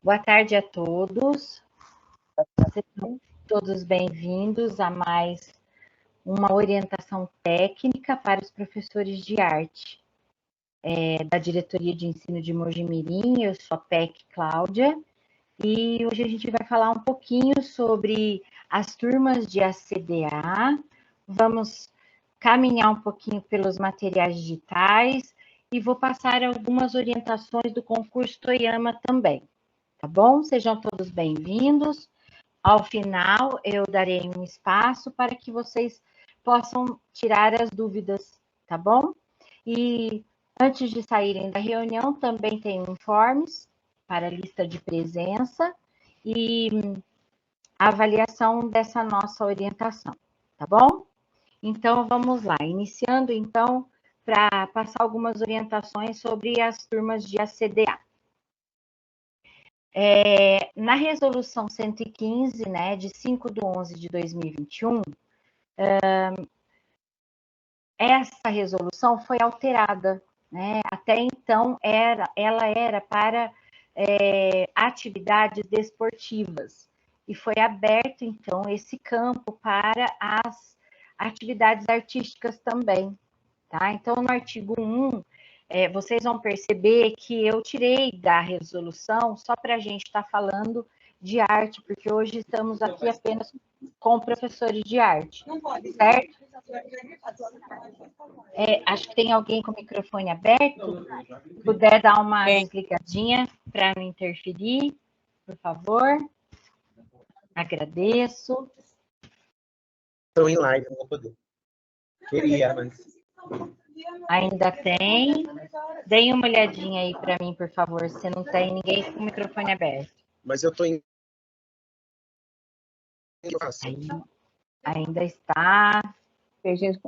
Boa tarde a todos. Sejam todos bem-vindos a mais uma orientação técnica para os professores de arte da Diretoria de Ensino de Mojimirim. Eu sou a PEC Cláudia e hoje a gente vai falar um pouquinho sobre as turmas de ACDA. Vamos caminhar um pouquinho pelos materiais digitais e vou passar algumas orientações do concurso Toyama também. Tá bom? Sejam todos bem-vindos. Ao final, eu darei um espaço para que vocês possam tirar as dúvidas, tá bom? E antes de saírem da reunião, também tem informes para a lista de presença e a avaliação dessa nossa orientação, tá bom? Então, vamos lá. Iniciando, então, para passar algumas orientações sobre as turmas de ACDA. Na resolução 115, né, de 5/11/2021, essa resolução foi alterada, né? Até então, ela era para atividades desportivas, e foi aberto, então, esse campo para as atividades artísticas também, tá? Então, no artigo 1, vocês vão perceber que eu tirei da resolução só para a gente estar falando de arte, porque hoje estamos aqui apenas com professores de arte, certo? Acho que tem alguém com o microfone aberto. Se puder dar uma desligadinha para não interferir, por favor. Agradeço. Estou em live, não vou poder. Queria, mas... Ainda tem. Deem uma olhadinha aí para mim, por favor, se não tem ninguém com o microfone aberto. Mas eu estou em... Ainda está. Tem gente...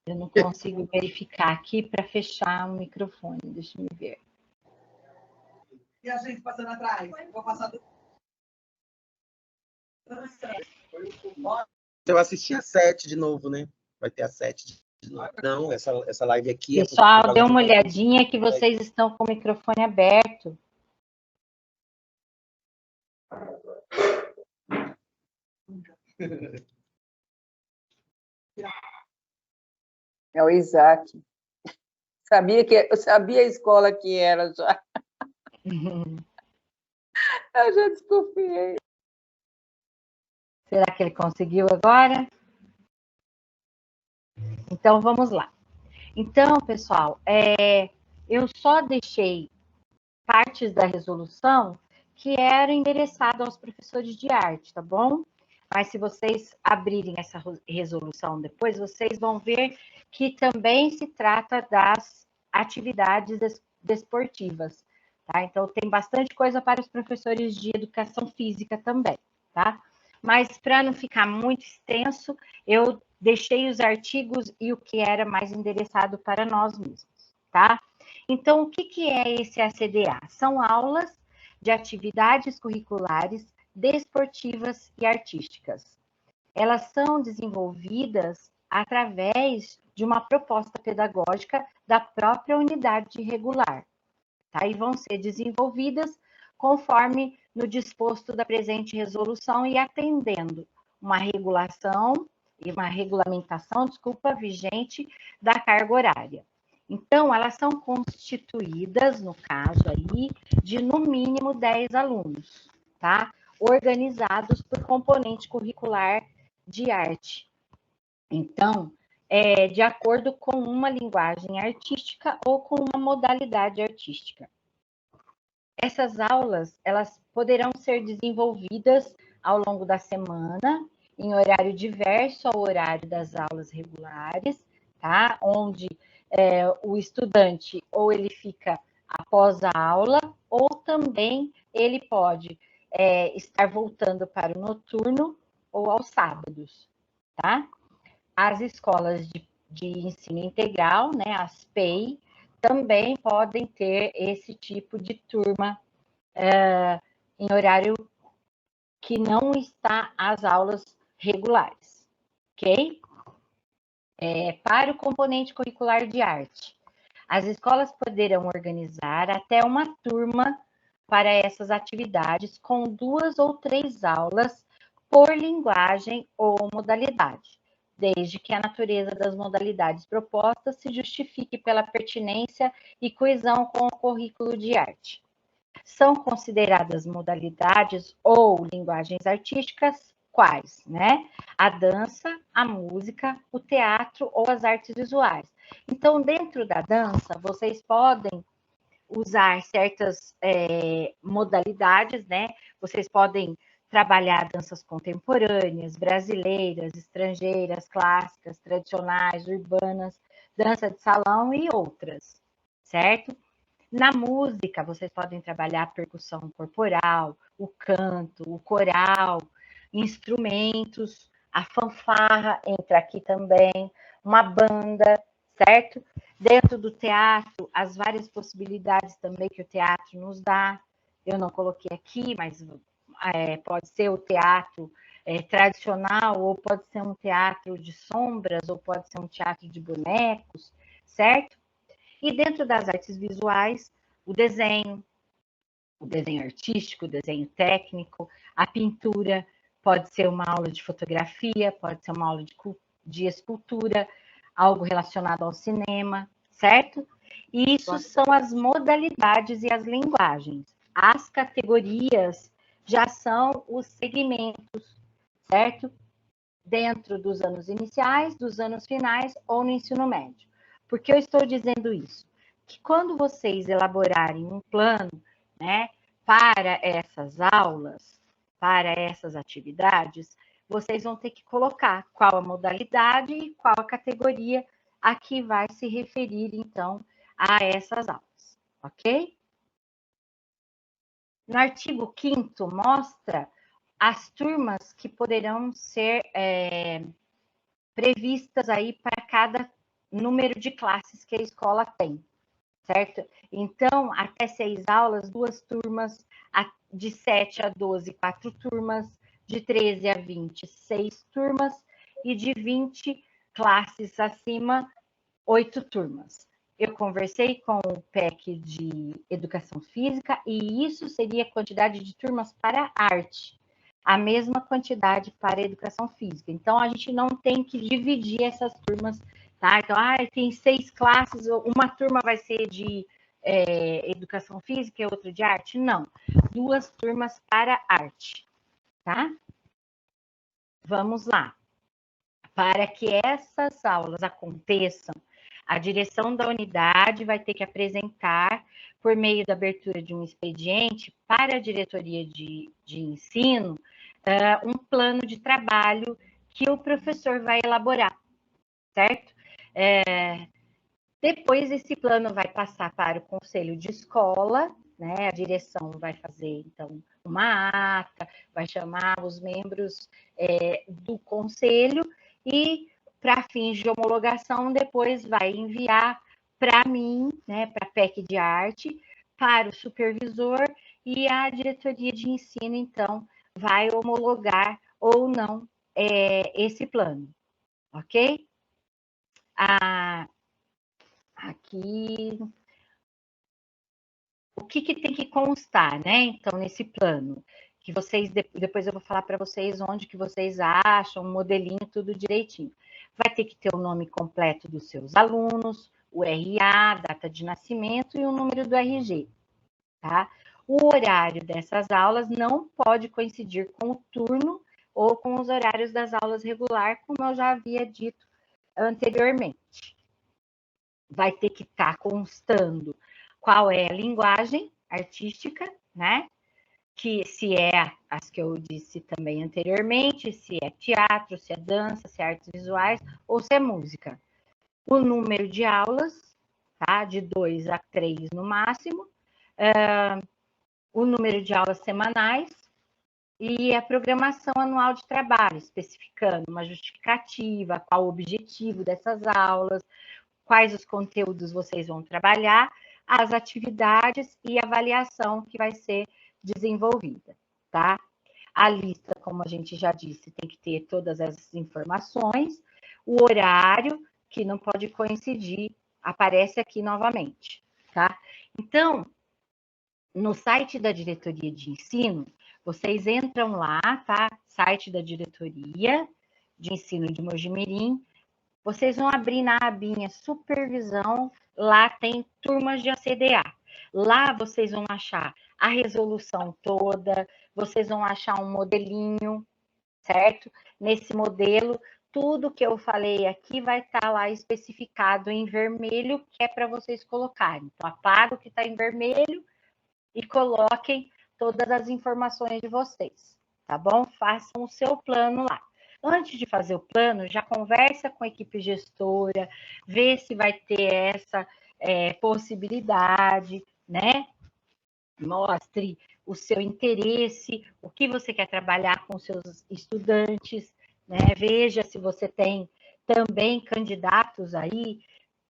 Eu não consigo verificar aqui para fechar o microfone. Deixa eu ver. E a gente passando atrás? Vou passar do... Eu assisti a 7 de novo, né? Vai ter a 7 de novo. Não, essa live aqui... Pessoal, dê uma olhadinha que vocês estão com o microfone aberto. É o Isaac. Eu sabia a escola que era já. Eu já desconfiei. Será que ele conseguiu agora? Então, vamos lá. Então, pessoal, eu só deixei partes da resolução que eram endereçadas aos professores de arte, tá bom? Mas se vocês abrirem essa resolução depois, vocês vão ver que também se trata das atividades desportivas, tá? Então, tem bastante coisa para os professores de educação física também, tá? Mas, para não ficar muito extenso, eu deixei os artigos e o que era mais endereçado para nós mesmos, tá? Então, o que é esse ACDA? São aulas de atividades curriculares desportivas e artísticas. Elas são desenvolvidas através de uma proposta pedagógica da própria unidade regular, tá? E vão ser desenvolvidas conforme no disposto da presente resolução e atendendo uma regulamentação, vigente da carga horária. Então, elas são constituídas, no caso aí, de no mínimo 10 alunos, tá? Organizados por componente curricular de arte. Então, de acordo com uma linguagem artística ou com uma modalidade artística. Essas aulas, elas poderão ser desenvolvidas ao longo da semana, em horário diverso ao horário das aulas regulares, tá? Onde o estudante ou ele fica após a aula, ou também ele pode estar voltando para o noturno ou aos sábados, tá? As escolas de ensino integral, né, as PEI, também podem ter esse tipo de turma em horário que não está às aulas regulares, ok? Para o componente curricular de arte, As escolas poderão organizar até uma turma para essas atividades com 2 ou 3 aulas por linguagem ou modalidade, desde que a natureza das modalidades propostas se justifique pela pertinência e coesão com o currículo de arte. São consideradas modalidades ou linguagens artísticas quais, né? A dança, a música, o teatro ou as artes visuais. Então, dentro da dança, vocês podem usar certas modalidades, né? Vocês podem trabalhar danças contemporâneas, brasileiras, estrangeiras, clássicas, tradicionais, urbanas, dança de salão e outras, certo? Na música, vocês podem trabalhar a percussão corporal, o canto, o coral, instrumentos, a fanfarra entra aqui também, uma banda, certo? Dentro do teatro, as várias possibilidades também que o teatro nos dá. Eu não coloquei aqui, mas pode ser o teatro tradicional, ou pode ser um teatro de sombras, ou pode ser um teatro de bonecos, certo? E dentro das artes visuais, o desenho artístico, o desenho técnico, a pintura, pode ser uma aula de fotografia, pode ser uma aula de escultura, algo relacionado ao cinema, certo? E isso são as modalidades e as linguagens. As categorias já são os segmentos, certo? Dentro dos anos iniciais, dos anos finais ou no ensino médio. Por que eu estou dizendo isso? Que quando vocês elaborarem um plano, né, para essas aulas, para essas atividades, vocês vão ter que colocar qual a modalidade e qual a categoria a que vai se referir, então, a essas aulas, ok? No artigo 5º, mostra as turmas que poderão ser previstas aí para cada número de classes que a escola tem, certo? Então, até 6 aulas, 2 turmas, de 7 a 12, 4 turmas, de 13 a 20, 6 turmas, e de 20 classes acima, 8 turmas. Eu conversei com o PEC de Educação Física e isso seria a quantidade de turmas para arte, a mesma quantidade para Educação Física. Então, a gente não tem que dividir essas turmas, tá? Então, tem 6 classes, uma turma vai ser de Educação Física e outra de arte? Não. 2 turmas para arte, tá? Vamos lá. Para que essas aulas aconteçam, a direção da unidade vai ter que apresentar, por meio da abertura de um expediente, para a diretoria de ensino, um plano de trabalho que o professor vai elaborar, certo? Depois, esse plano vai passar para o conselho de escola, né? A direção vai fazer, então, uma ata, vai chamar os membros do conselho e, para fins de homologação, depois vai enviar para mim, né, para a PEC de arte, para o supervisor, e a diretoria de ensino, então, vai homologar ou não esse plano, ok? Aqui, o que tem que constar, né? Então, nesse plano, que vocês, depois eu vou falar para vocês onde que vocês acham, um modelinho, tudo direitinho. Vai ter que ter o nome completo dos seus alunos, o RA, data de nascimento e o número do RG, tá? O horário dessas aulas não pode coincidir com o turno ou com os horários das aulas regular, como eu já havia dito anteriormente. Vai ter que estar constando qual é a linguagem artística, né? Que se é as que eu disse também anteriormente, se é teatro, se é dança, se é artes visuais ou se é música. O número de aulas, tá? De 2 a 3 no máximo. O número de aulas semanais e a programação anual de trabalho, especificando uma justificativa, qual o objetivo dessas aulas, quais os conteúdos vocês vão trabalhar, as atividades e avaliação que vai ser desenvolvida, tá? A lista, como a gente já disse, tem que ter todas essas informações, o horário, que não pode coincidir aparece aqui novamente, tá? Então, no site da Diretoria de Ensino, vocês entram lá, tá? Site da Diretoria de Ensino de Mojimirim, vocês vão abrir na abinha Supervisão, lá tem turmas de ACDA. Lá vocês vão achar a resolução toda, vocês vão achar um modelinho, certo? Nesse modelo, tudo que eu falei aqui vai estar lá especificado em vermelho, que é para vocês colocarem. Então, apaga o que está em vermelho e coloquem todas as informações de vocês, tá bom? Façam o seu plano lá. Antes de fazer o plano, já conversa com a equipe gestora, vê se vai ter essa possibilidade, né? Mostre o seu interesse, o que você quer trabalhar com seus estudantes, né? Veja se você tem também candidatos aí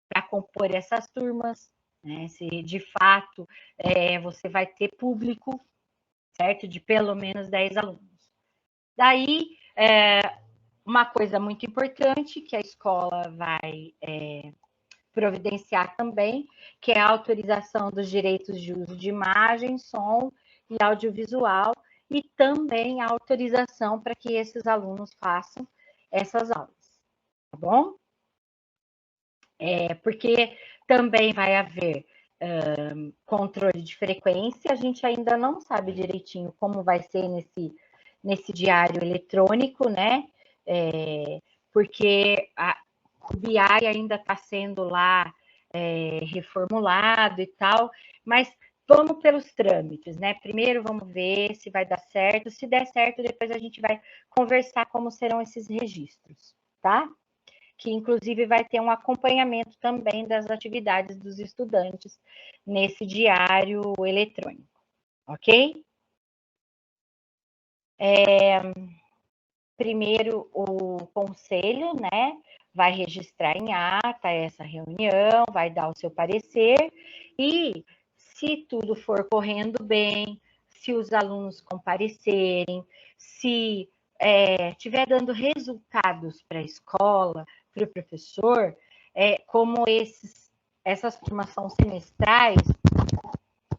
para compor essas turmas, né? Se de fato você vai ter público, certo? De pelo menos 10 alunos. Daí, uma coisa muito importante que a escola vai providenciar também, que é a autorização dos direitos de uso de imagem, som e audiovisual, e também a autorização para que esses alunos façam essas aulas, tá bom? Porque também vai haver controle de frequência, a gente ainda não sabe direitinho como vai ser nesse diário eletrônico, né? Porque o BI ainda está sendo lá reformulado e tal, mas vamos pelos trâmites, né? Primeiro vamos ver se vai dar certo, se der certo, depois a gente vai conversar como serão esses registros, tá? Que inclusive vai ter um acompanhamento também das atividades dos estudantes nesse diário eletrônico, ok? Primeiro, o conselho, né, vai registrar em ata essa reunião, vai dar o seu parecer, e se tudo for correndo bem, se os alunos comparecerem, se estiver dando resultados para a escola, para o professor, como essas turmas são semestrais,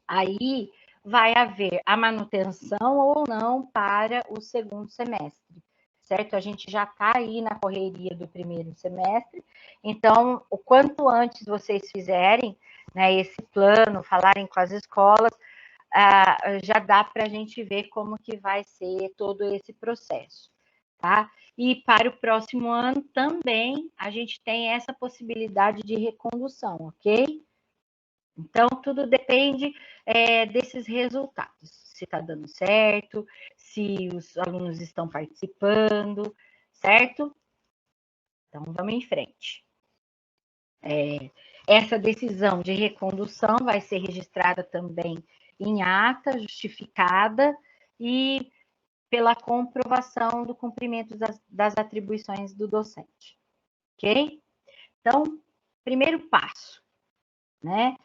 aí vai haver a manutenção ou não para o segundo semestre, certo? A gente já está aí na correria do primeiro semestre, então, o quanto antes vocês fizerem, né, esse plano, falarem com as escolas, já dá para a gente ver como que vai ser todo esse processo, tá? E para o próximo ano também a gente tem essa possibilidade de recondução, ok? Então, tudo depende desses resultados, se está dando certo, se os alunos estão participando, certo? Então, vamos em frente. Essa decisão de recondução vai ser registrada também em ata justificada e pela comprovação do cumprimento das atribuições do docente, ok? Então, primeiro passo, né?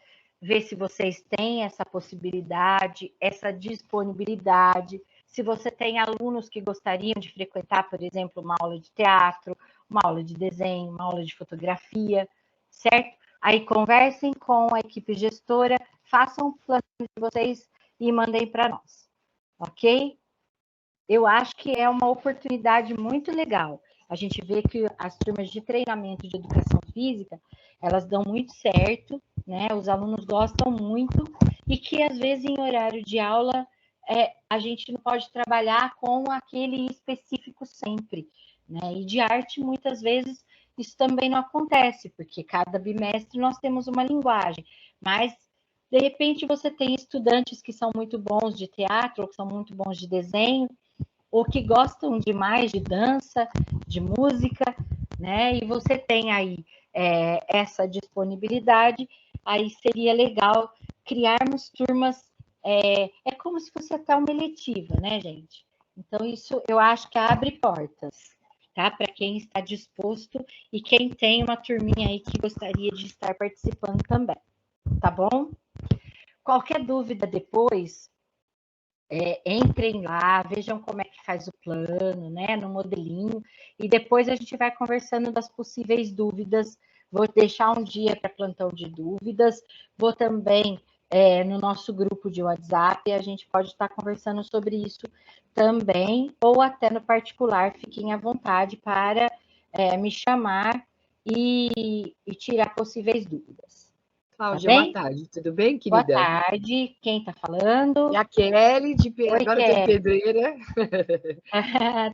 Ver se vocês têm essa possibilidade, essa disponibilidade, se você tem alunos que gostariam de frequentar, por exemplo, uma aula de teatro, uma aula de desenho, uma aula de fotografia, certo? Aí conversem com a equipe gestora, façam o plano de vocês e mandem para nós, ok? Eu acho que é uma oportunidade muito legal. A gente vê que as turmas de treinamento de educação física, elas dão muito certo, né? Os alunos gostam muito e que às vezes em horário de aula a gente não pode trabalhar com aquele específico sempre, né? E de arte muitas vezes isso também não acontece, porque cada bimestre nós temos uma linguagem, mas de repente você tem estudantes que são muito bons de teatro ou que são muito bons de desenho, ou que gostam demais de dança, de música, né? E você tem aí essa disponibilidade, aí seria legal criarmos turmas, é como se fosse até uma eletiva, né, gente? Então, isso eu acho que abre portas, tá? Para quem está disposto e quem tem uma turminha aí que gostaria de estar participando também, tá bom? Qualquer dúvida depois, entrem lá, vejam como é que faz o plano, né, no modelinho, e depois a gente vai conversando das possíveis dúvidas Vou deixar um dia para plantão de dúvidas, vou também no nosso grupo de WhatsApp, a gente pode estar conversando sobre isso também, ou até no particular, fiquem à vontade para me chamar e tirar possíveis dúvidas. Cláudia, Tá boa bem? tarde. Tudo bem, Boa querida? tarde. Quem está falando? É a Kelly, Oi, agora tem Kelly. pedreira.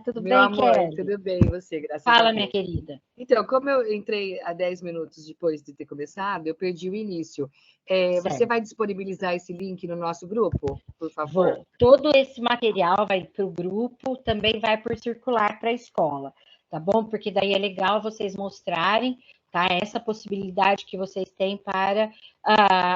Tudo Meu bem, amor, Kelly? tudo bem, e você, graças a Fala, Deus. minha querida. Então, como eu entrei há 10 minutos depois de ter começado, eu perdi o início. Você Certo. vai disponibilizar esse link no nosso grupo, por favor? Vou. Todo esse material vai para o grupo, também vai por circular para a escola, tá bom? Porque daí é legal vocês mostrarem, tá? Essa possibilidade que vocês têm para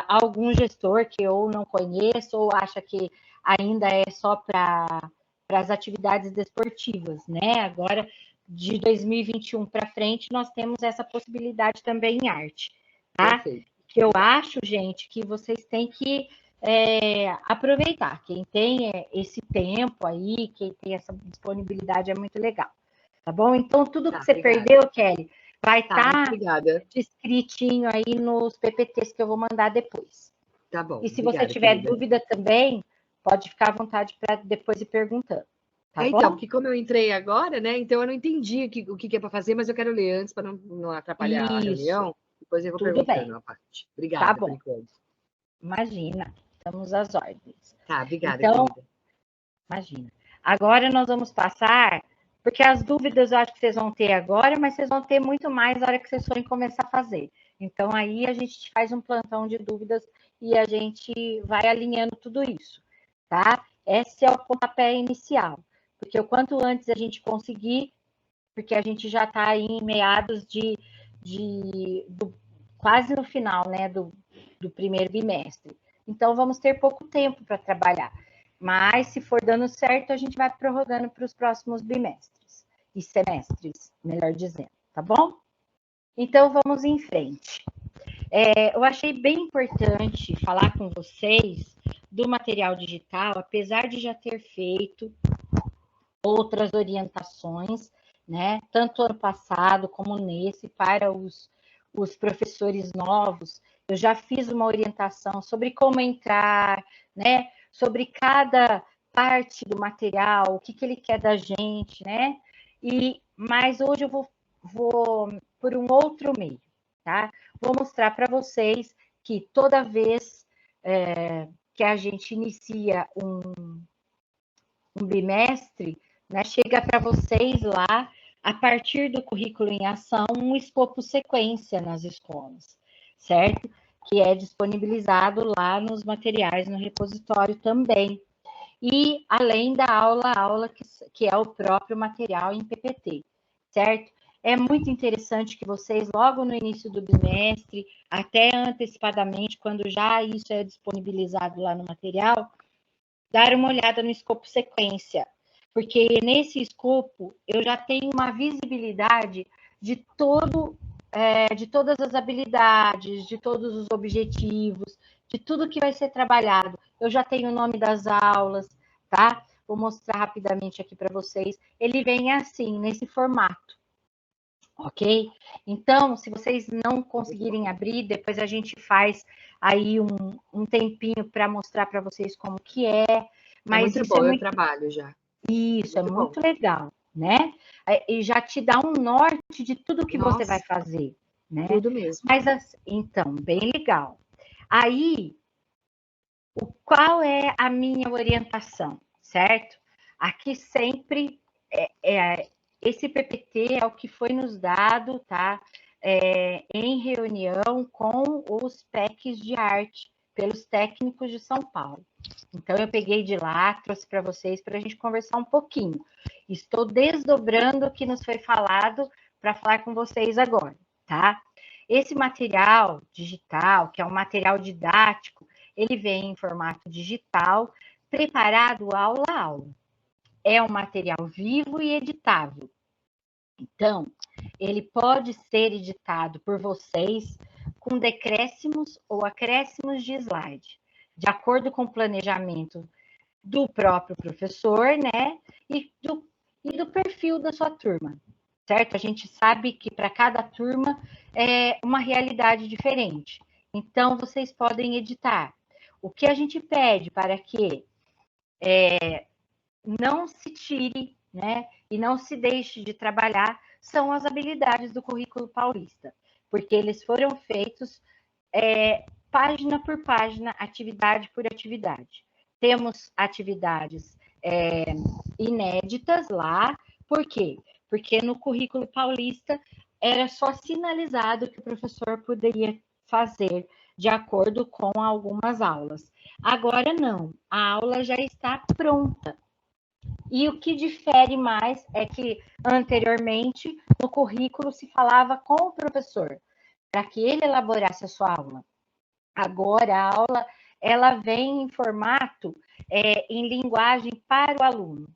algum gestor que eu não conheço ou acha que ainda é só para as atividades desportivas, né? Agora, de 2021 para frente, nós temos essa possibilidade também em arte, tá? Perfeito. Que eu acho, gente, que vocês têm que aproveitar. Quem tem esse tempo aí, quem tem essa disponibilidade é muito legal. Tá bom? Então, tudo que você obrigada. perdeu, Kelly, vai Tá, estar obrigada. descritinho aí nos PPTs que eu vou mandar depois. Tá bom. E se obrigada, você tiver querida. dúvida também, pode ficar à vontade para depois ir perguntando. Tá Então, bom? porque como eu entrei agora, né? Então eu não entendi o que é para fazer, mas eu quero ler antes para não atrapalhar a Isso. reunião. Depois eu vou Tudo perguntando bem. a parte. Obrigada Tá por bom. enquanto. Imagina, estamos às ordens. Tá, obrigada, Então, querida. imagina. Agora nós vamos passar, porque as dúvidas eu acho que vocês vão ter agora, mas vocês vão ter muito mais na hora que vocês forem começar a fazer. Então, aí a gente faz um plantão de dúvidas e a gente vai alinhando tudo isso, tá? Esse é o pontapé inicial, porque o quanto antes a gente conseguir, porque a gente já está aí em meados quase no final, né, do primeiro bimestre. Então, vamos ter pouco tempo para trabalhar. Mas, se for dando certo, a gente vai prorrogando para os próximos bimestres. E semestres, melhor dizendo, tá bom? Então, vamos em frente. Eu achei bem importante falar com vocês do material digital, apesar de já ter feito outras orientações, né? Tanto ano passado como nesse, para os professores novos. Eu já fiz uma orientação sobre como entrar, né? Sobre cada parte do material, o que ele quer da gente, né? Mas hoje eu vou por um outro meio, tá? Vou mostrar para vocês que toda vez que a gente inicia um bimestre, né, chega para vocês lá, a partir do currículo em ação, um escopo sequência nas escolas, certo? Que é disponibilizado lá nos materiais no repositório também. E além da aula que é o próprio material em PPT, certo? É muito interessante que vocês, logo no início do bimestre, até antecipadamente, quando já isso é disponibilizado lá no material, dar uma olhada no escopo sequência, porque nesse escopo eu já tenho uma visibilidade de todas as habilidades, de todos os objetivos, de tudo que vai ser trabalhado. Eu já tenho o nome das aulas, tá? Vou mostrar rapidamente aqui para vocês. Ele vem assim, nesse formato, ok? Então, se vocês não conseguirem abrir, depois a gente faz aí um tempinho para mostrar para vocês como que é. Mas muito isso bom, é eu muito, trabalho já. isso é muito bom. legal, né? E já te dá um norte de tudo que você vai Nossa, fazer, né? tudo mesmo. Mas então, bem legal. Aí, qual é a minha orientação, certo? Aqui sempre esse PPT é o que foi nos dado, tá? Em reunião com os PECs de arte, pelos técnicos de São Paulo. Então, eu peguei de lá, trouxe para vocês para a gente conversar um pouquinho. Estou desdobrando o que nos foi falado para falar com vocês agora, tá? Esse material digital, que é um material didático, ele vem em formato digital, preparado aula a aula. É um material vivo e editável. Então, ele pode ser editado por vocês com decréscimos ou acréscimos de slide, de acordo com o planejamento do próprio professor, né? E do perfil da sua turma, certo? A gente sabe que para cada turma é uma realidade diferente. Então, vocês podem editar. O que a gente pede para que não se tire, né, e não se deixe de trabalhar são as habilidades do currículo paulista, porque eles foram feitos página por página, atividade por atividade. Temos atividades inéditas lá, por quê? Porque no currículo paulista era só sinalizado que o professor poderia fazer de acordo com algumas aulas. Agora não, a aula já está pronta. E o que difere mais é que anteriormente no currículo se falava com o professor para que ele elaborasse a sua aula. Agora a aula ela vem em formato em linguagem para o aluno,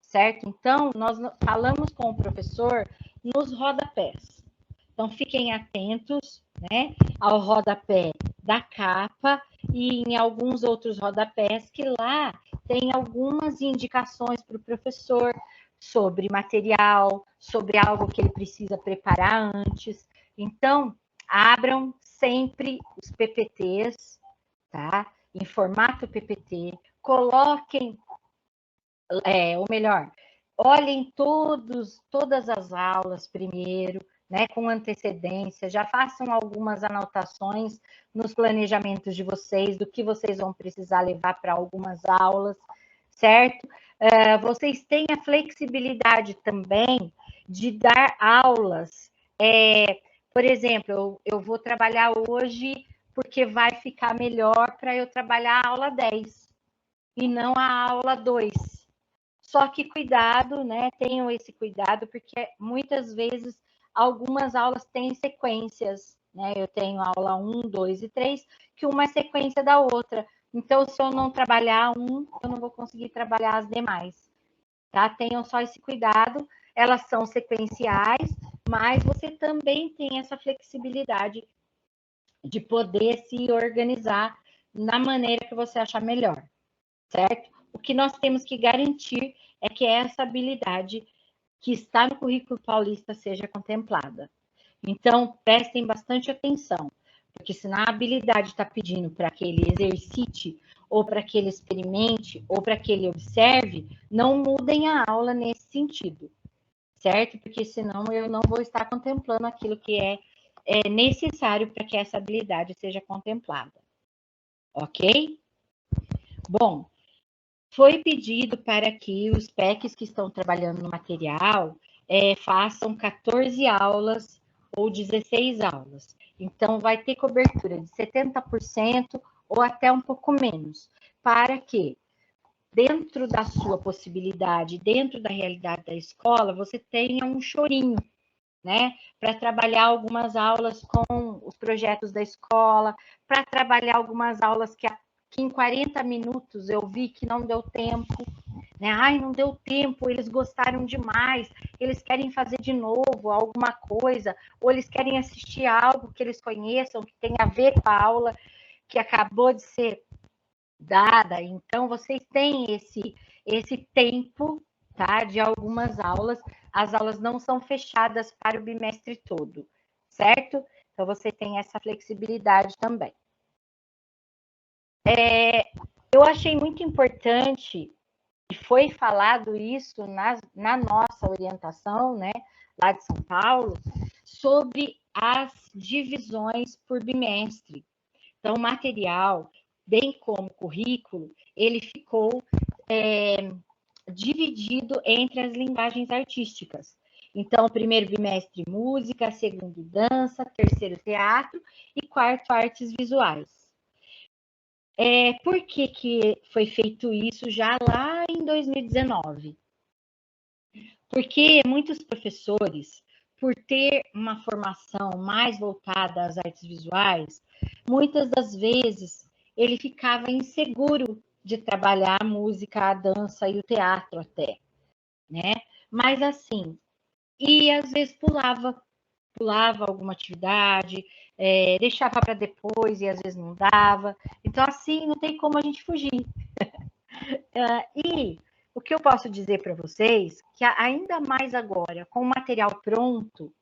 certo? Então nós falamos com o professor nos rodapés. Então fiquem atentos, né, ao rodapé da capa e em alguns outros rodapés que lá tem algumas indicações para o professor sobre material, sobre algo que ele precisa preparar antes. Então, abram sempre os PPTs, tá? Em formato PPT, coloquem, ou melhor, olhem todas as aulas primeiro, né, com antecedência, já façam algumas anotações nos planejamentos de vocês, do que vocês vão precisar levar para algumas aulas, certo? Vocês têm a flexibilidade também de dar aulas. Por exemplo, eu vou trabalhar hoje porque vai ficar melhor para eu trabalhar a aula 10 e não a aula 2. Só que cuidado, né? Tenham esse cuidado, porque muitas vezes algumas aulas têm sequências, né? Eu tenho aula 1, 2 e 3, que uma é sequência da outra. Então, se eu não trabalhar eu não vou conseguir trabalhar as demais, tá? Tenham só esse cuidado, elas são sequenciais, mas você também tem essa flexibilidade de poder se organizar na maneira que você achar melhor, certo? O que nós temos que garantir é que essa habilidade que está no currículo paulista seja contemplada. Então, prestem bastante atenção, porque se na habilidade está pedindo para que ele exercite, ou para que ele experimente, ou para que ele observe, não mudem a aula nesse sentido, certo? Porque senão eu não vou estar contemplando aquilo que é necessário para que essa habilidade seja contemplada. Ok? Bom, foi pedido para que os PECs que estão trabalhando no material façam 14 aulas ou 16 aulas. Então, vai ter cobertura de 70% ou até um pouco menos, para que, dentro da sua possibilidade, dentro da realidade da escola, você tenha um chorinho, né? Para trabalhar algumas aulas com os projetos da escola, para trabalhar algumas aulas que em 40 minutos eu vi que não deu tempo, né? Ai, não deu tempo, eles gostaram demais, eles querem fazer de novo alguma coisa, ou eles querem assistir algo que eles conheçam, que tem a ver com a aula que acabou de ser dada. Então, vocês têm esse tempo, tá, de algumas aulas. As aulas não são fechadas para o bimestre todo, certo? Então, você tem essa flexibilidade também. Eu achei muito importante, e foi falado isso na nossa orientação, né, lá de São Paulo, sobre as divisões por bimestre. Então, o material, bem como o currículo, ele ficou dividido entre as linguagens artísticas. Então, primeiro bimestre, música, segundo, dança, terceiro, teatro e quarto, artes visuais. Por que foi feito isso já lá em 2019? Porque muitos professores, por ter uma formação mais voltada às artes visuais, muitas das vezes ele ficava inseguro de trabalhar a música, a dança e o teatro até, né? Mas assim, e às vezes pulava alguma atividade, deixava para depois e às vezes não dava. Então, assim, não tem como a gente fugir. E o que eu posso dizer para vocês, que ainda mais agora, com o material pronto,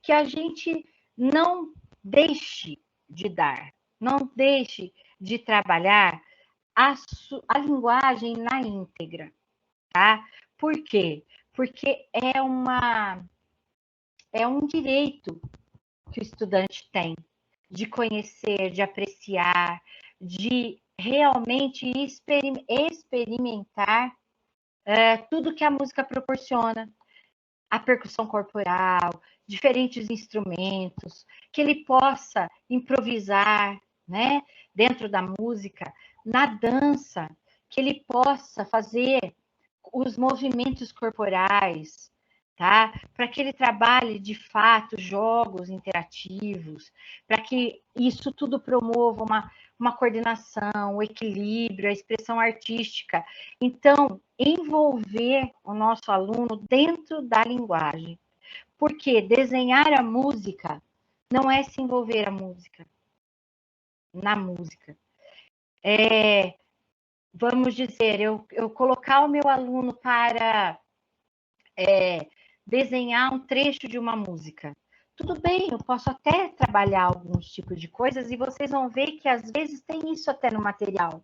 que a gente não deixe de dar, não deixe de trabalhar a linguagem na íntegra, tá? Por quê? Porque é um direito que o estudante tem de conhecer, de apreciar, de realmente experimentar tudo que a música proporciona, a percussão corporal, diferentes instrumentos, que ele possa improvisar, né, dentro da música, na dança, que ele possa fazer os movimentos corporais, tá? Para que ele trabalhe de fato jogos interativos, para que isso tudo promova uma coordenação, o equilíbrio, a expressão artística. Então, envolver o nosso aluno dentro da linguagem. Porque desenhar a música não é se envolver na música. Vamos dizer, eu colocar o meu aluno para desenhar um trecho de uma música. Tudo bem, eu posso até trabalhar alguns tipos de coisas e vocês vão ver que às vezes tem isso até no material,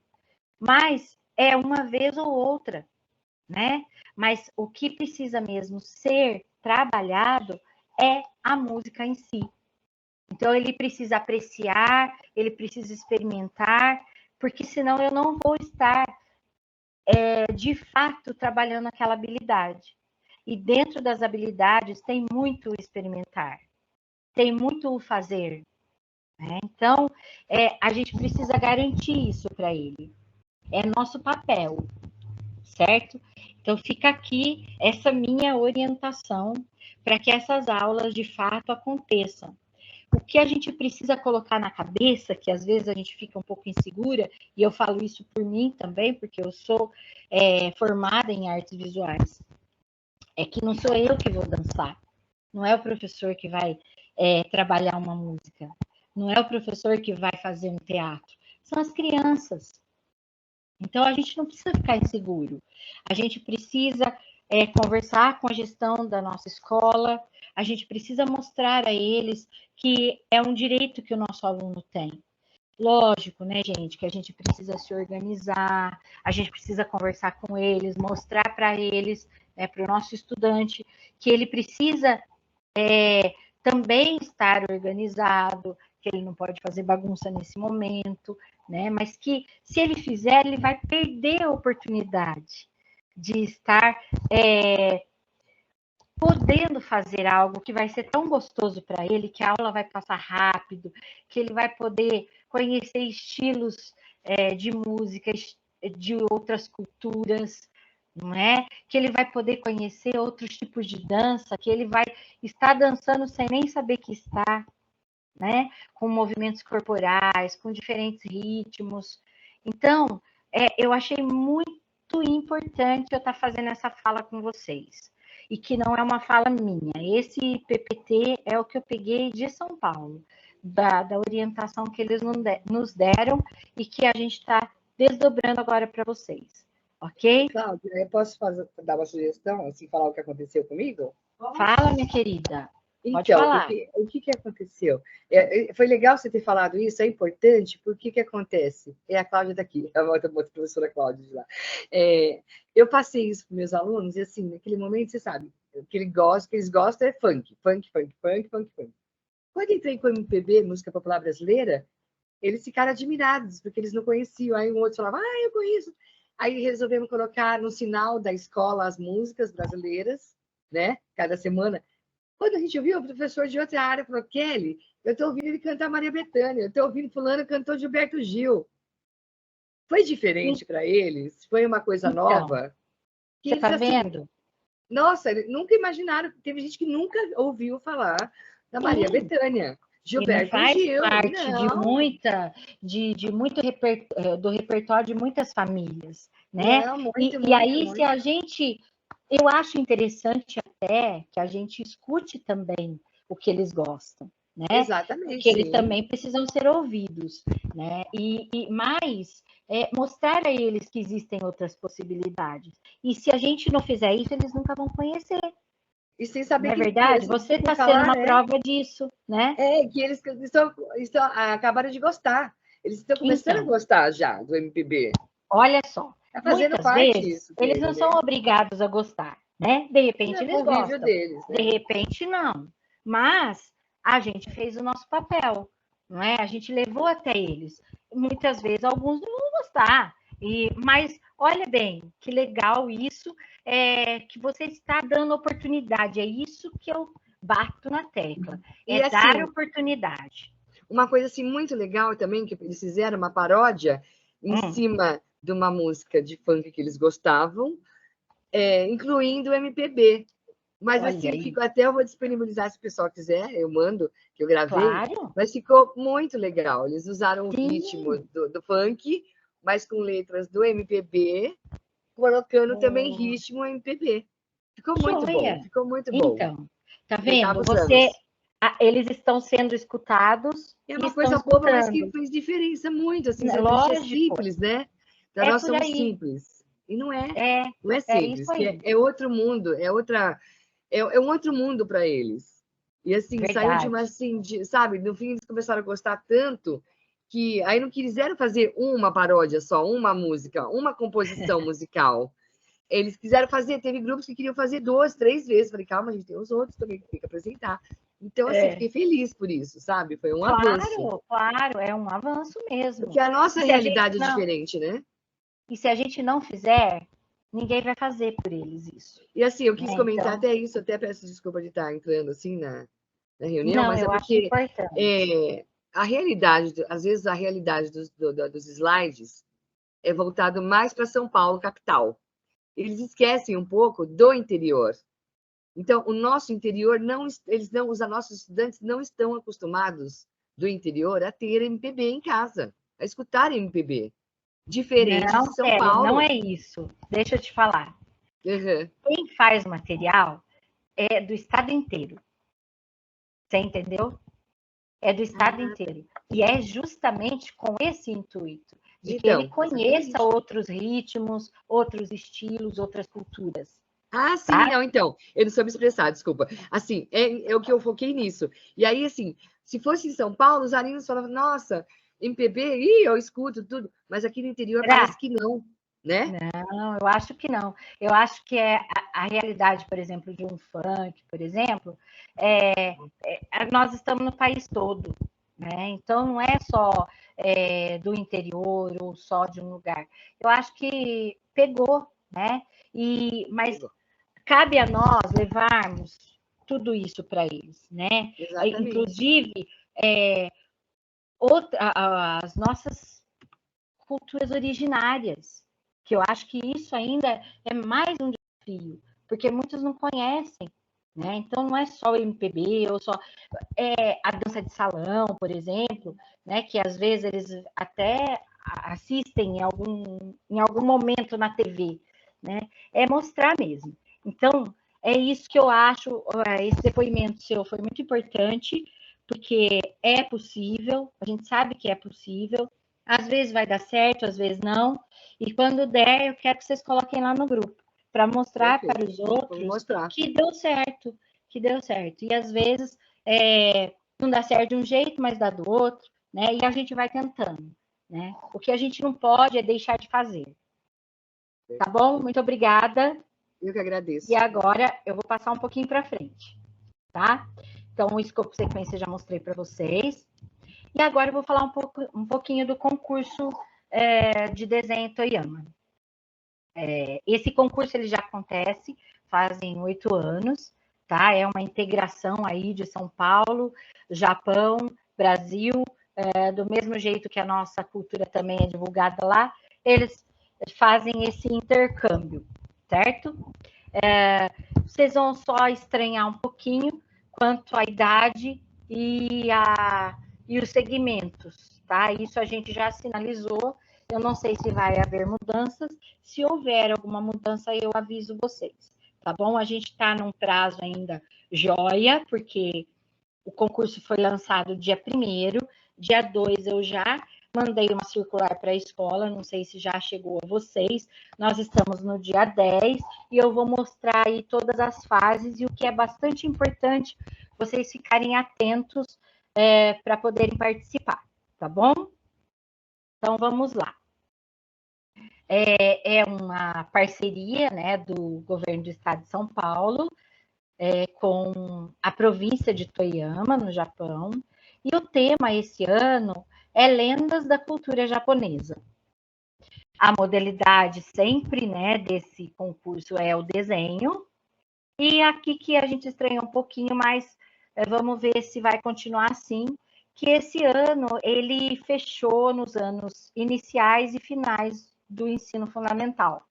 mas é uma vez ou outra, né? Mas o que precisa mesmo ser trabalhado é a música em si. Então ele precisa apreciar, ele precisa experimentar, porque senão eu não vou estar de fato trabalhando aquela habilidade. E dentro das habilidades tem muito o experimentar, tem muito o fazer, né? Então, a gente precisa garantir isso para ele. É nosso papel, certo? Então, fica aqui essa minha orientação para que essas aulas, de fato, aconteçam. O que a gente precisa colocar na cabeça, que às vezes a gente fica um pouco insegura, e eu falo isso por mim também, porque eu sou formada em artes visuais, é que não sou eu que vou dançar, não é o professor que vai trabalhar uma música, não é o professor que vai fazer um teatro, são as crianças. Então, a gente não precisa ficar inseguro, a gente precisa conversar com a gestão da nossa escola, a gente precisa mostrar a eles que é um direito que o nosso aluno tem. Lógico, né, gente, que a gente precisa se organizar, a gente precisa conversar com eles, mostrar para eles, para o nosso estudante, que ele precisa também estar organizado, que ele não pode fazer bagunça nesse momento, né? Mas que se ele fizer, ele vai perder a oportunidade de estar podendo fazer algo que vai ser tão gostoso para ele, que a aula vai passar rápido, que ele vai poder conhecer estilos de música de outras culturas, não é? Que ele vai poder conhecer outros tipos de dança, que ele vai estar dançando sem nem saber que está, né? Com movimentos corporais, com diferentes ritmos. Então, eu achei muito importante eu estar fazendo essa fala com vocês. E que não é uma fala minha. Esse PPT é o que eu peguei de São Paulo, da orientação que eles nos deram e que a gente está desdobrando agora para vocês. Ok? Cláudia, eu posso dar uma sugestão, assim, falar o que aconteceu comigo? Fala, minha querida. Pode Então, falar. o que aconteceu? Foi legal você ter falado isso, é importante, porque o que acontece? É a Cláudia daqui, a outra professora Cláudia de lá. Eu passei isso para meus alunos, e assim, naquele momento, você sabe, o que eles gostam é funk. Quando entrei com o MPB, música popular brasileira, eles ficaram admirados, porque eles não conheciam. Aí um outro falava, eu conheço. Aí resolvemos colocar no sinal da escola as músicas brasileiras, né? Cada semana. Quando a gente ouviu, o professor de outra área falou, Kelly, eu estou ouvindo ele cantar Maria Bethânia, eu estou ouvindo fulano cantou Gilberto Gil. Foi diferente para eles? Foi uma coisa nova? Você está vendo? Nossa, nunca imaginaram. Teve gente que nunca ouviu falar da Maria Bethânia. Gilberto faz Gil. parte Não. de muito do repertório de muitas famílias, né? Não, muito, E aí, se a gente... Eu acho interessante até que a gente escute também o que eles gostam, né? Exatamente. Porque eles sim. também precisam ser ouvidos, né? Mais mostrar a eles que existem outras possibilidades. E se a gente não fizer isso, eles nunca vão conhecer. E sem saber Não é que verdade? Você está sendo uma prova disso, né? que eles acabaram de gostar. Eles estão começando a gostar já do MPB. Olha só, Tá fazendo muitas parte vezes isso eles dele, não são obrigados a gostar, né? De repente É eles convívio gostam, deles, né? de repente não. Mas a gente fez o nosso papel, não é? A gente levou até eles. Muitas vezes alguns não vão gostar, mas olha bem, que legal isso, que você está dando oportunidade. É isso que eu bato na tecla, E assim, dar oportunidade. Uma coisa assim muito legal também, que eles fizeram uma paródia em cima de uma música de funk que eles gostavam, incluindo o MPB. Mas Olha assim, aí. eu vou disponibilizar se o pessoal quiser, eu mando, que eu gravei. Claro. Mas ficou muito legal. Eles usaram Sim. o ritmo do funk, mas com letras do MPB, colocando também ritmo MPB. Ficou muito bom, ficou muito bom. Então, tá vendo? Eles estão sendo escutados. É uma coisa boba, mas que fez diferença muito. Assim, Lógico. É simples, né? Nós somos simples. E não é. Não é simples. É outro mundo, é um outro mundo para eles. E assim, saiu de uma assim, sabe? No fim, eles começaram a gostar tanto que aí não quiseram fazer uma paródia só, uma música, uma composição musical. Eles quiseram fazer, teve grupos que queriam fazer 2, 3 vezes. Falei, calma, a gente tem os outros também que tem que apresentar. Então, assim, fiquei feliz por isso, sabe? Foi um avanço. Claro, é um avanço mesmo. Porque a nossa realidade é diferente, né? E se a gente não fizer, ninguém vai fazer por eles isso. E assim, eu quis comentar até isso, até peço desculpa de estar entrando assim na reunião, não, mas é porque a realidade, às vezes a realidade dos slides é voltado mais para São Paulo, capital. Eles esquecem um pouco do interior. Então, o nosso interior os nossos estudantes não estão acostumados do interior a ter MPB em casa, a escutar MPB. Diferente de São Paulo. Não é isso. Deixa eu te falar. Quem faz material é do estado inteiro. Você entendeu? É do estado inteiro. E é justamente com esse intuito, de que ele conheça outros ritmos, outros estilos, outras culturas. Ah, sim, tá? Não, então, eu não soube expressar, desculpa. Assim, é o que eu foquei nisso. E aí, assim, se fosse em São Paulo, os alunos falavam, nossa, MPB, eu escuto tudo, mas aqui no interior parece que não, né? Não, eu acho que não. Eu acho que a realidade, por exemplo, de um funk, por exemplo, nós estamos no país todo, né? Então não é só do interior ou só de um lugar. Eu acho que pegou, né? Mas cabe a nós levarmos tudo isso para eles, né? Exatamente. Inclusive as nossas culturas originárias, que eu acho que isso ainda é mais um desafio, porque muitos não conhecem, né? Então não é só o MPB, ou só a dança de salão, por exemplo, né? Que às vezes eles até assistem em algum momento na TV, né? É mostrar mesmo. Então, é isso que eu acho, esse depoimento seu foi muito importante, porque é possível, a gente sabe que é possível, às vezes vai dar certo, às vezes não, e quando der, eu quero que vocês coloquem lá no grupo, para mostrar para os outros que deu certo, e às vezes não dá certo de um jeito, mas dá do outro, né? E a gente vai tentando, né? O que a gente não pode é deixar de fazer. Tá bom? Muito obrigada. Eu que agradeço. E agora eu vou passar um pouquinho para frente, tá? Então, o escopo sequência já mostrei para vocês. E agora eu vou falar um pouquinho do concurso de desenho Toyama. Esse concurso ele já acontece fazem 8 anos, tá? É uma integração aí de São Paulo, Japão, Brasil, do mesmo jeito que a nossa cultura também é divulgada lá, eles fazem esse intercâmbio, certo? Vocês vão só estranhar um pouquinho quanto à idade e os segmentos, tá? Isso a gente já sinalizou. Eu não sei se vai haver mudanças. Se houver alguma mudança, eu aviso vocês, tá bom? A gente está num prazo ainda joia, porque O concurso foi lançado dia 1º, dia 2 eu já mandei uma circular para a escola, não sei se já chegou a vocês. Nós estamos no dia 10 e eu vou mostrar aí todas as fases e o que é bastante importante vocês ficarem atentos para poderem participar, tá bom? Então, vamos lá. É uma parceria, né, do governo do estado de São Paulo com a província de Toyama, no Japão. E o tema esse ano é Lendas da Cultura Japonesa. A modalidade sempre, né, desse concurso é o desenho. E aqui que a gente estranha um pouquinho, mas vamos ver se vai continuar assim, que esse ano ele fechou nos anos iniciais e finais do ensino fundamental,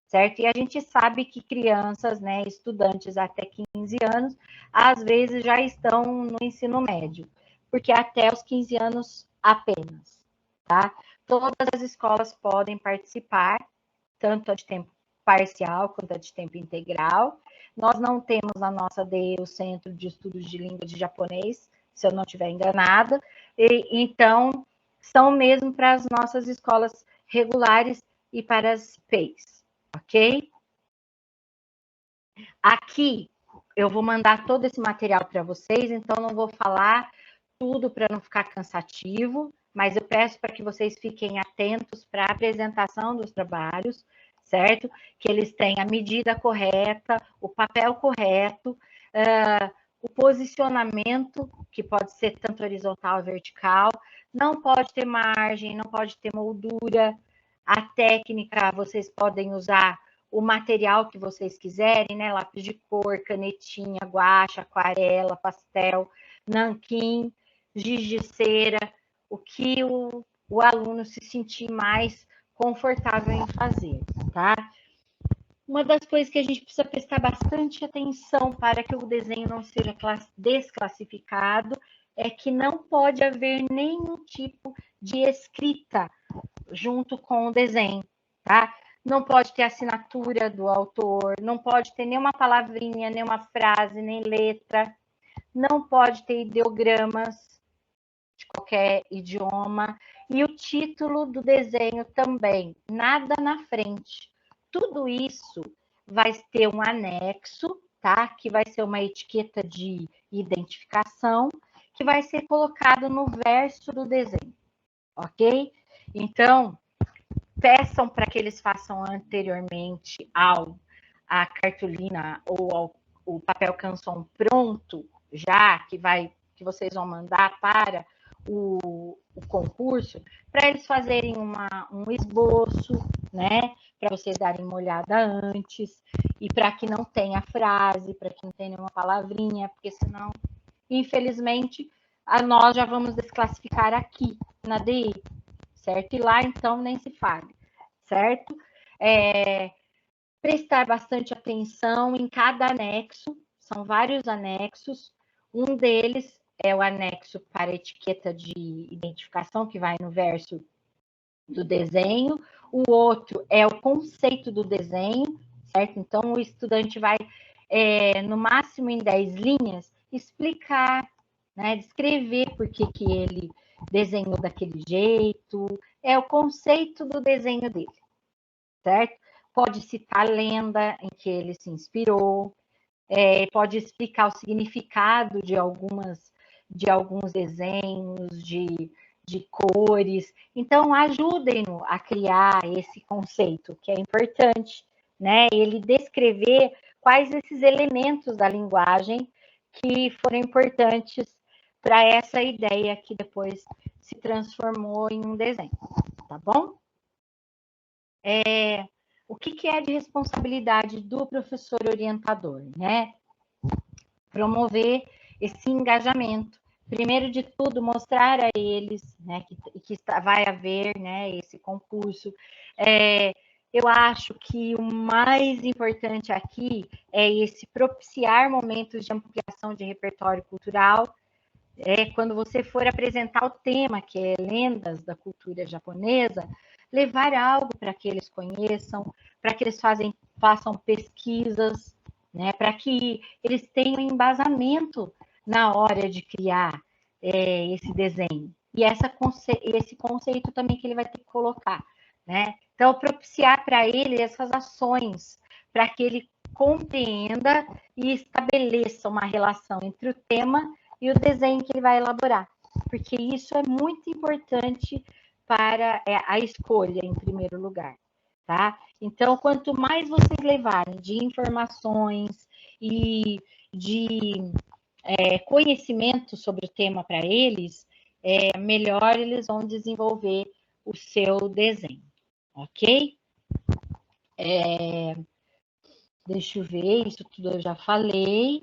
certo? E a gente sabe que crianças, né, estudantes até 15 anos, às vezes já estão no ensino médio, porque até os 15 anos apenas, tá? Todas as escolas podem participar, tanto a de tempo parcial quanto a de tempo integral. Nós não temos na nossa DE o Centro de Estudos de Língua de Japonês, se eu não estiver enganada, então são mesmo para as nossas escolas regulares e para as PEIs, ok? Aqui eu vou mandar todo esse material para vocês, então não vou falar tudo para não ficar cansativo, mas eu peço para que vocês fiquem atentos para a apresentação dos trabalhos, certo? Que eles tenham a medida correta, o papel correto, o posicionamento, que pode ser tanto horizontal ou vertical, não pode ter margem, não pode ter moldura, a técnica, vocês podem usar o material que vocês quiserem, né? Lápis de cor, canetinha, guache, aquarela, pastel, nanquim, giz de cera, o que o aluno se sentir mais confortável em fazer, tá? Uma das coisas que a gente precisa prestar bastante atenção para que o desenho não seja desclassificado é que não pode haver nenhum tipo de escrita junto com o desenho, tá? Não pode ter assinatura do autor, não pode ter nenhuma palavrinha, nenhuma frase, nem letra, não pode ter ideogramas de qualquer idioma, e o título do desenho também, nada na frente. Tudo isso vai ter um anexo, tá? Que vai ser uma etiqueta de identificação, que vai ser colocado no verso do desenho, ok? Então, peçam para que eles façam anteriormente à cartolina ou ao o papel canson pronto, já que vocês vão mandar para o concurso, para eles fazerem um esboço, né? Para vocês darem uma olhada antes, e para que não tenha frase, para que não tenha nenhuma palavrinha, porque senão, infelizmente, nós já vamos desclassificar aqui na DI, certo? E lá, então, nem se fale, certo? Prestar bastante atenção em cada anexo, são vários anexos, um deles é o anexo para etiqueta de identificação, que vai no verso do desenho, o outro é o conceito do desenho, certo? Então, o estudante vai, no máximo em 10 linhas, explicar, né, descrever por que ele desenhou daquele jeito, é o conceito do desenho dele, certo? Pode citar a lenda em que ele se inspirou, pode explicar o significado de alguns desenhos, de cores. Então, ajudem-no a criar esse conceito, que é importante, né? Ele descrever quais esses elementos da linguagem que foram importantes para essa ideia que depois se transformou em um desenho, tá bom? O que é de responsabilidade do professor orientador, né? Promover esse engajamento. Primeiro de tudo, mostrar a eles, né, que vai haver, né, esse concurso. Eu acho que o mais importante aqui é esse propiciar momentos de ampliação de repertório cultural. Quando você for apresentar o tema, que é lendas da cultura japonesa, levar algo para que eles conheçam, para que eles façam pesquisas, né, para que eles tenham embasamento na hora de criar esse desenho. E esse conceito também que ele vai ter que colocar, né? Então, propiciar para ele essas ações, para que ele compreenda e estabeleça uma relação entre o tema e o desenho que ele vai elaborar, porque isso é muito importante para a escolha, em primeiro lugar, tá? Então, quanto mais vocês levarem de informações e de conhecimento sobre o tema para eles, melhor eles vão desenvolver o seu desenho, ok? Deixa eu ver, isso tudo eu já falei.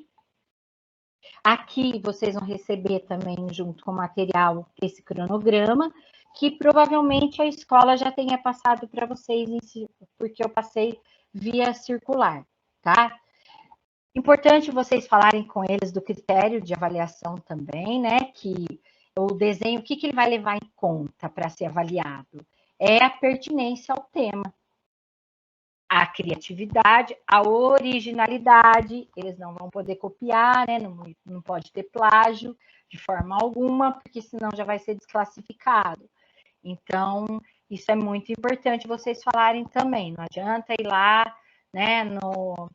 Aqui vocês vão receber também, junto com o material, esse cronograma, que provavelmente a escola já tenha passado para vocês, porque eu passei via circular, tá? Importante vocês falarem com eles do critério de avaliação também, né? Que o desenho, o que ele vai levar em conta para ser avaliado? É a pertinência ao tema, a criatividade, a originalidade, eles não vão poder copiar, né? Não pode ter plágio de forma alguma, porque senão já vai ser desclassificado. Então, isso é muito importante vocês falarem também. Não adianta ir lá, né, no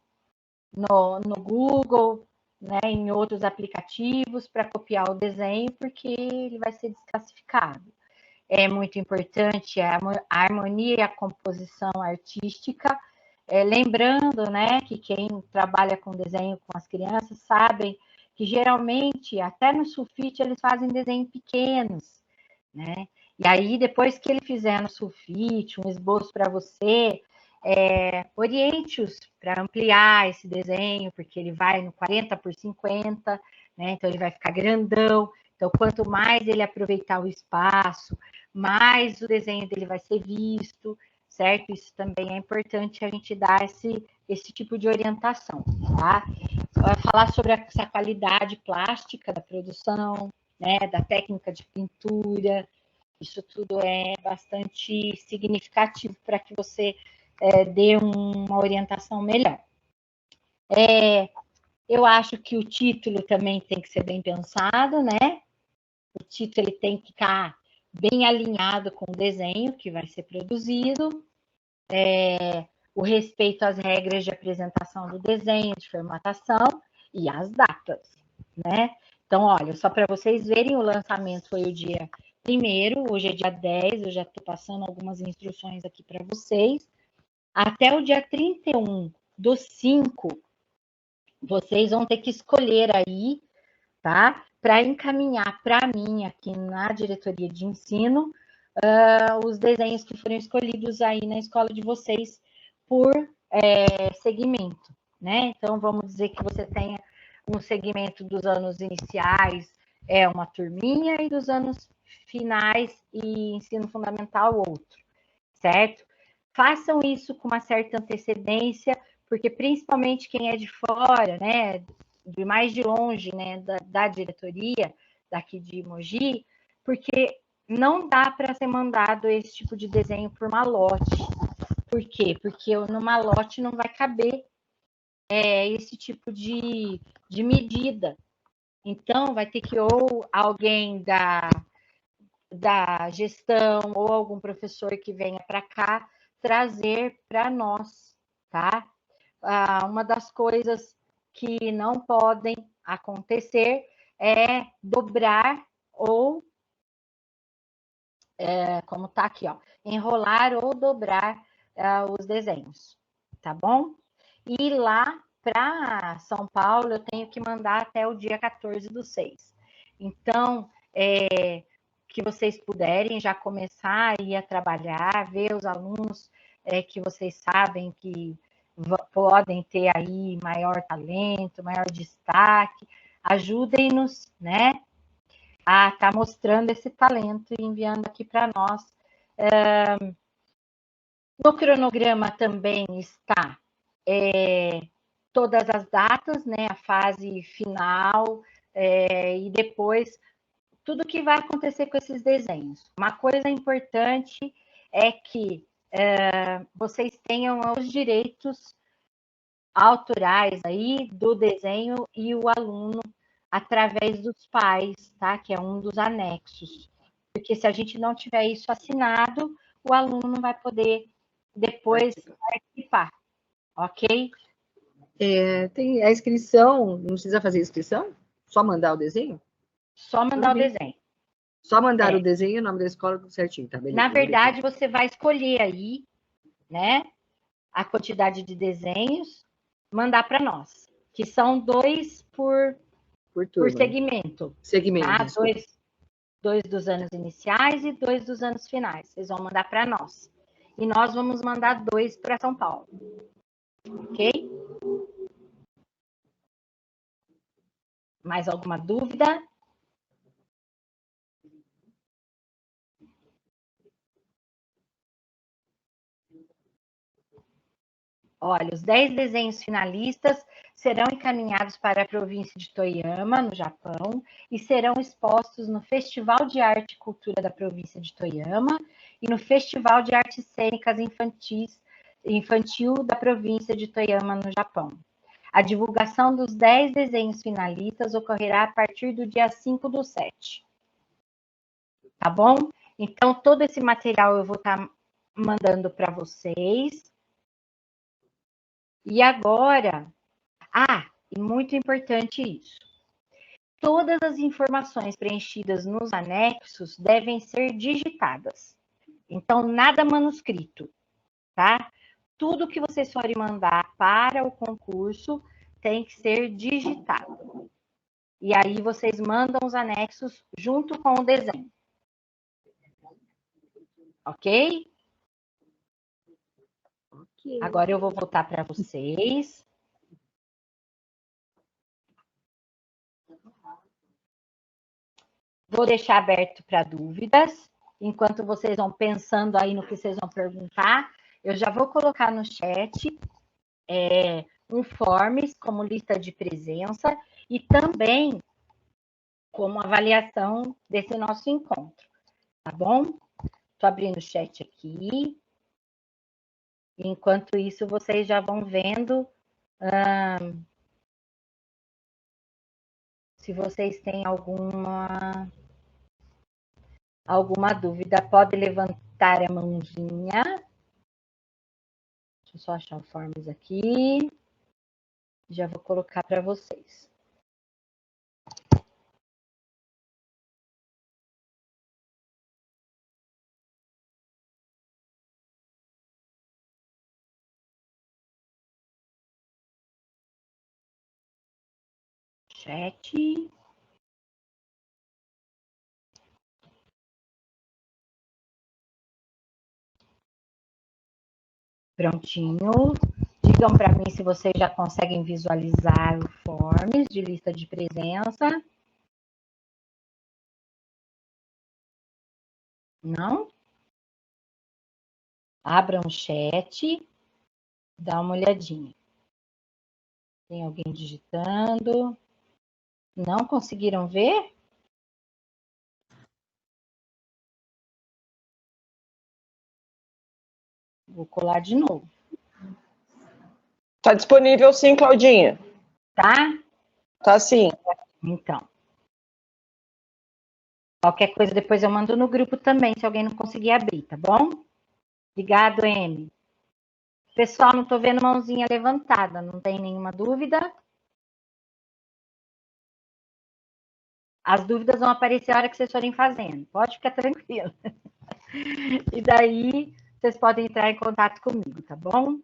Google, né, em outros aplicativos para copiar o desenho, porque ele vai ser desclassificado. É muito importante a harmonia e a composição artística, lembrando, né, que quem trabalha com desenho com as crianças sabem que geralmente, até no sulfite, eles fazem desenhos pequenos, né? E aí, depois que ele fizer no sulfite, um esboço para você, oriente-os para ampliar esse desenho, porque ele vai no 40 por 50, né? Então ele vai ficar grandão. Então, quanto mais ele aproveitar o espaço, mais o desenho dele vai ser visto, certo? Isso também é importante a gente dar esse tipo de orientação, tá? Falar sobre essa qualidade plástica da produção, né? Da técnica de pintura, isso tudo é bastante significativo para que você dê uma orientação melhor. Eu acho que o título também tem que ser bem pensado, né? O título ele tem que estar bem alinhado com o desenho que vai ser produzido, o respeito às regras de apresentação do desenho, de formatação e as datas, né? Então, olha, só para vocês verem, o lançamento foi o dia 1º, hoje é dia 10, eu já estou passando algumas instruções aqui para vocês. Até o dia 31/5, vocês vão ter que escolher aí, tá? Para encaminhar para mim, aqui na diretoria de ensino, os desenhos que foram escolhidos aí na escola de vocês por segmento, né? Então, vamos dizer que você tenha um segmento dos anos iniciais, uma turminha, e dos anos finais e ensino fundamental, outro, certo? Façam isso com uma certa antecedência, porque principalmente quem é de fora, né, de mais de longe, né, da diretoria daqui de Mogi, porque não dá para ser mandado esse tipo de desenho por malote. Por quê? Porque no malote não vai caber esse tipo de medida. Então, vai ter que ou alguém da gestão ou algum professor que venha para cá trazer para nós, tá? Uma das coisas que não podem acontecer é dobrar ou, como tá aqui, ó, enrolar ou dobrar os desenhos, tá bom? E lá para São Paulo eu tenho que mandar até o dia 14/6. Então, que vocês puderem já começar a ir a trabalhar, ver os alunos que vocês sabem que podem ter aí maior talento, maior destaque, ajudem-nos, né, a estar mostrando esse talento e enviando aqui para nós. No cronograma também está todas as datas, né, a fase final, e depois tudo que vai acontecer com esses desenhos. Uma coisa importante é que vocês tenham os direitos autorais aí do desenho e o aluno através dos pais, tá? Que é um dos anexos. Porque se a gente não tiver isso assinado, o aluno não vai poder depois participar, ok? Tem a inscrição, não precisa fazer inscrição? Só mandar o desenho? Só mandar o desenho. Só mandar o desenho e o nome da escola tudo certinho, tá? Beleza. Na verdade, você vai escolher aí, né, a quantidade de desenhos, mandar para nós, que são 2 por segmento. Segmento. Tá? 2 dos anos iniciais e 2 dos anos finais. Vocês vão mandar para nós. E nós vamos mandar 2 para São Paulo. Ok? Mais alguma dúvida? Olha, os 10 desenhos finalistas serão encaminhados para a província de Toyama, no Japão, e serão expostos no Festival de Arte e Cultura da província de Toyama e no Festival de Artes Cênicas Infantil da província de Toyama, no Japão. A divulgação dos 10 desenhos finalistas ocorrerá a partir do dia 5/7. Tá bom? Então, todo esse material eu vou estar mandando para vocês. E agora, e muito importante isso, todas as informações preenchidas nos anexos devem ser digitadas. Então, nada manuscrito, tá? Tudo que vocês forem mandar para o concurso tem que ser digitado. E aí, vocês mandam os anexos junto com o desenho. Ok? Agora eu vou voltar para vocês. Vou deixar aberto para dúvidas. Enquanto vocês vão pensando aí no que vocês vão perguntar, eu já vou colocar no chat um forms como lista de presença e também como avaliação desse nosso encontro, tá bom? Estou abrindo o chat aqui. Enquanto isso, vocês já vão vendo se vocês têm alguma dúvida, pode levantar a mãozinha. Deixa eu só achar o forms aqui. Já vou colocar para vocês. Chat. Prontinho. Digam para mim se vocês já conseguem visualizar o forms de lista de presença. Não? Abram o chat. Dá uma olhadinha. Tem alguém digitando? Não conseguiram ver? Vou colar de novo. Tá disponível sim, Claudinha. Tá? Tá sim. Então. Qualquer coisa depois eu mando no grupo também, se alguém não conseguir abrir, tá bom? Obrigado, M. Pessoal, não tô vendo mãozinha levantada, não tem nenhuma dúvida? As dúvidas vão aparecer a hora que vocês forem fazendo, pode ficar tranquilo. E daí, vocês podem entrar em contato comigo, tá bom?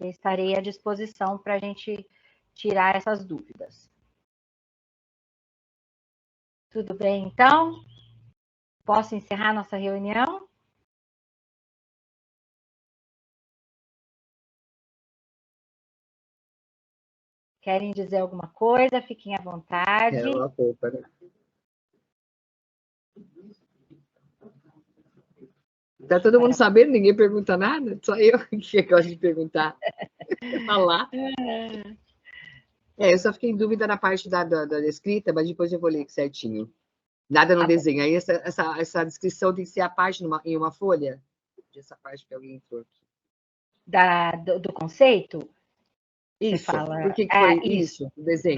Eu estarei à disposição para a gente tirar essas dúvidas. Tudo bem, então? Posso encerrar nossa reunião? Querem dizer alguma coisa? Fiquem à vontade. É uma poupa, né? Tá todo mundo sabendo? Ninguém pergunta nada? Só eu que gosto de perguntar. Falar. Eu só fiquei em dúvida na parte da escrita, mas depois eu vou ler certinho. Nada no desenho. Aí essa descrição tem que ser a parte em uma folha? Essa parte que alguém entrou aqui. Do conceito? Isso. fala, Por que foi isso. isso? O desenho?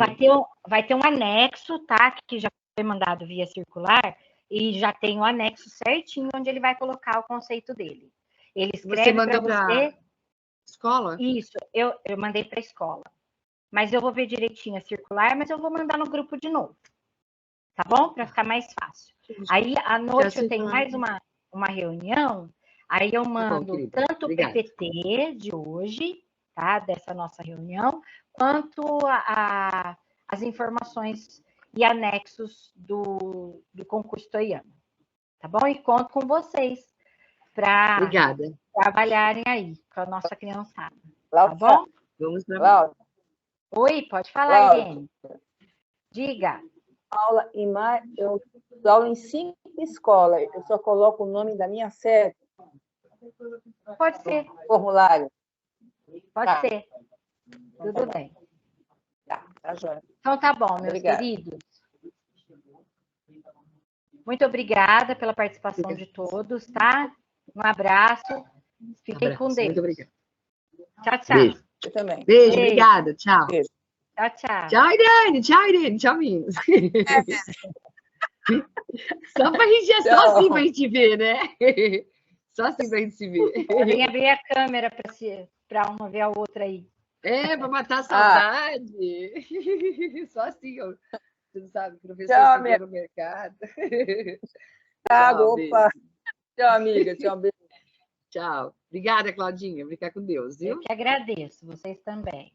Vai ter um anexo, tá? Que já foi mandado via circular, e já tem o anexo certinho onde ele vai colocar o conceito dele. Ele Você escreve para mandou para você. escola? Isso, eu mandei para a escola. Mas eu vou ver direitinho a circular, mas eu vou mandar no grupo de novo. Tá bom? Para ficar mais fácil. Aí, à noite, eu tenho mais uma reunião. Aí eu mando querida. tanto o Obrigada. PPT de hoje, tá? Dessa nossa reunião, quanto as informações e anexos do concurso Toiama. Tá bom? E conto com vocês para Obrigada. trabalharem aí com a nossa criançada. Tá Cláudia, bom? Vamos para Cláudia, Oi, pode falar, Cláudia. Irene. Diga. Eu dou aula em 5 escolas. Eu só coloco o nome da minha sede Pode ser, no formulário. pode Tá. ser. Tudo bem. Tá joia. Então tá bom, meus Obrigada. queridos. Muito obrigada pela participação de todos, tá? Um abraço. Fiquem com Deus. Muito obrigada. Tchau, tchau. Beijo. Eu também. Beijo, Beijo. obrigada. Tchau. Beijo. Tchau, tchau. Tchau, Irene. Tchau, Irene. Tchau, meninos. Só pra gente, só Tchau. assim pra gente ver, né? Só assim pra gente se ver. Vem abrir a câmera para uma ver a outra aí. É, pra matar a saudade. Só assim, ó. Você não sabe, professor Tchau, se vê no mercado. Tchau, beijo. opa. Tchau, amiga. Tchau, beijo. Tchau. Obrigada, Claudinha. Fica com Deus, viu? Eu que agradeço, vocês também.